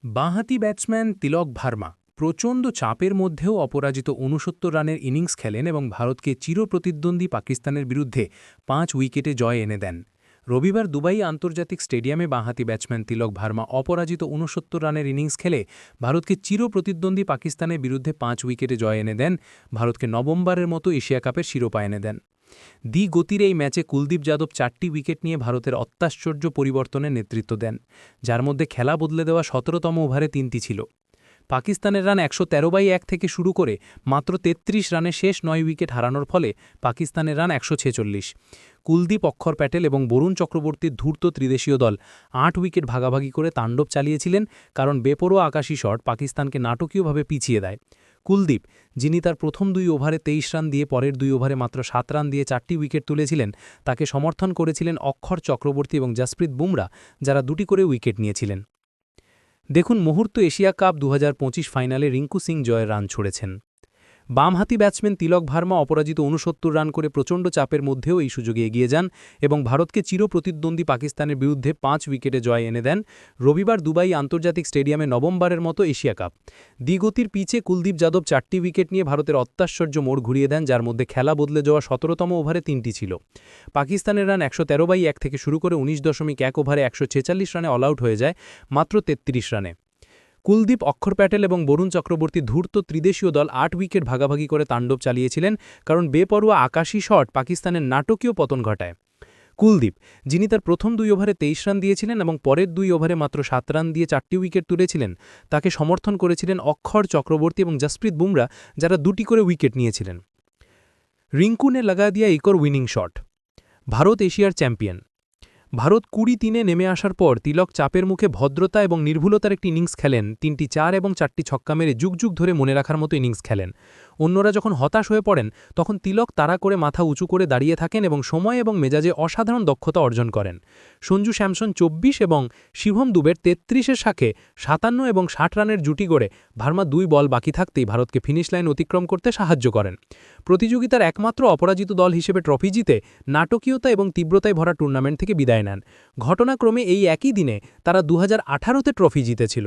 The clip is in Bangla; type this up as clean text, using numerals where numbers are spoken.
বাঁহাতি ব্যাটসম্যান তিলক ভার্মা প্রচণ্ড চাপের মধ্যেও অপরাজিত ৬৯ রানের ইনিংস খেলেন এবং ভারতকে চিরপ্রতিদ্বন্দ্বী পাকিস্তানের বিরুদ্ধে ৫ উইকেটে জয় এনে দেন। রবিবার দুবাই আন্তর্জাতিক স্টেডিয়ামে বাঁহাতি ব্যাটসম্যান তিলক ভার্মা অপরাজিত ৬৯ রানের ইনিংস খেলে ভারতকে চিরপ্রতিদ্বন্দ্বী পাকিস্তানের বিরুদ্ধে ৫ উইকেটে জয় এনে দেন, ভারতকে নবমবারের মতো এশিয়া কাপের শিরোপা এনে দেন। গতির এই ম্যাচে কুলদীপ যাদব ৪টি উইকেট নিয়ে ভারতের অত্যাশ্চর্য পরিবর্তনের নেতৃত্ব দেন, যার মধ্যে খেলা বদলে দেওয়া ১৭তম ওভারে ৩টি ছিল। পাকিস্তানের রান ১১৩/১ থেকে শুরু করে মাত্র ৩৩ রানে শেষ ৯ উইকেট হারানোর ফলে পাকিস্তানের রান ১৪৬। কুলদীপ, অক্ষর প্যাটেল এবং বরুণ চক্রবর্তীর ধূর্ত ত্রিদেশীয় দল ৮ উইকেট ভাগাভাগি করে তাণ্ডব চালিয়েছিলেন, কারণ বেপরোয়া আকাশী শট পাকিস্তানকে নাটকীয়ভাবে পিছিয়ে দেয়। কুলদীপ, যিনি তার প্রথম ২ ওভারে ২৩ রান দিয়ে পরের ২ ওভারে মাত্র ৭ রান দিয়ে ৪টি উইকেট তুলেছিলেন, তাকে সমর্থন করেছিলেন অক্ষর চক্রবর্তী এবং জসপ্রীত বুমরা, যারা ২টি করে উইকেট নিয়েছিলেন। দেখুন মুহূর্ত এশিয়া কাপ ২০২৫ ফাইনালে রিঙ্কু সিং জয়ের রান ছড়েছেন। বামহাতি ব্যাটসম্যান তিলক ভার্মা অপরাজিত ৬৯ রান করে প্রচণ্ড চাপের মধ্যেও এই সুযোগে এগিয়ে যান এবং ভারতকে চিরপ্রতিদ্বন্দ্বী পাকিস্তানের বিরুদ্ধে ৫ উইকেটে জয় এনে দেন। রবিবার দুবাই আন্তর্জাতিক স্টেডিয়ামে নবমবারের মতো এশিয়া কাপ। গতির পিচে কুলদীপ যাদব ৪টি উইকেট নিয়ে ভারতের অত্যাশ্চর্য মোড় ঘুরিয়ে দেন, যার মধ্যে খেলা বদলে যাওয়া ১৭তম ওভারে ৩টি ছিল। পাকিস্তানের রান ১১৩/১ থেকে শুরু করে ১৯.১ ওভারে ১৪৬ রানে অল আউট হয়ে যায় মাত্র ৩৩ রানে। কুলদীপ, অক্ষর প্যাটেল এবং বরুণ চক্রবর্তী ধূর্ত ত্রিদেশীয় দল ৮ উইকেট ভাগাভাগি করে তাণ্ডব চালিয়েছিলেন, কারণ বেপরোয়া আকাশী শট পাকিস্তানের নাটকীয় পতন ঘটায়। কুলদীপ, যিনি তার প্রথম ২ ওভারে ২৩ রান দিয়েছিলেন এবং পরের ২ ওভারে মাত্র ৭ রান দিয়ে ৪টি উইকেট তুলেছিলেন, তাকে সমর্থন করেছিলেন অক্ষর চক্রবর্তী এবং জসপ্রীত বুমরা, যারা ২টি করে উইকেট নিয়েছিলেন। রিঙ্কু নে লাগা দিয়া একর উইনিং শট। ভারত এশিয়ার চ্যাম্পিয়ন। ভারত ২০-৩-এ নেমে আসার পর তিলক চাপের মুখে ভদ্রতা এবং নির্ভুলতার একটি ইনিংস খেলেন, ৩টি ৪ এবং ৪টি ছক্কা মেরে যুগ যুগ ধরে মনে রাখার মতো ইনিংস খেলেন। অন্যরা যখন হতাশ হয়ে পড়েন, তখন তিলক তাড়া করে মাথা উঁচু করে দাঁড়িয়ে থাকেন এবং সময় এবং মেজাজে অসাধারণ দক্ষতা অর্জন করেন। সঞ্জু স্যামসন ২৪ এবং শিভম দুবের ৩৩-এর সাথে ৫৭ এবং ৬০ রানের জুটি গড়ে ভার্মা ২ বল বাকি থাকতেই ভারতকে ফিনিশ লাইন অতিক্রম করতে সাহায্য করেন। প্রতিযোগিতার একমাত্র অপরাজিত দল হিসেবে ট্রফি জিতে নাটকীয়তা এবং তীব্রতায় ভরা টুর্নামেন্ট থেকে বিদায় নেন। ঘটনাক্রমে এই একই দিনে তারা ২০১৮-তে ট্রফি জিতেছিল।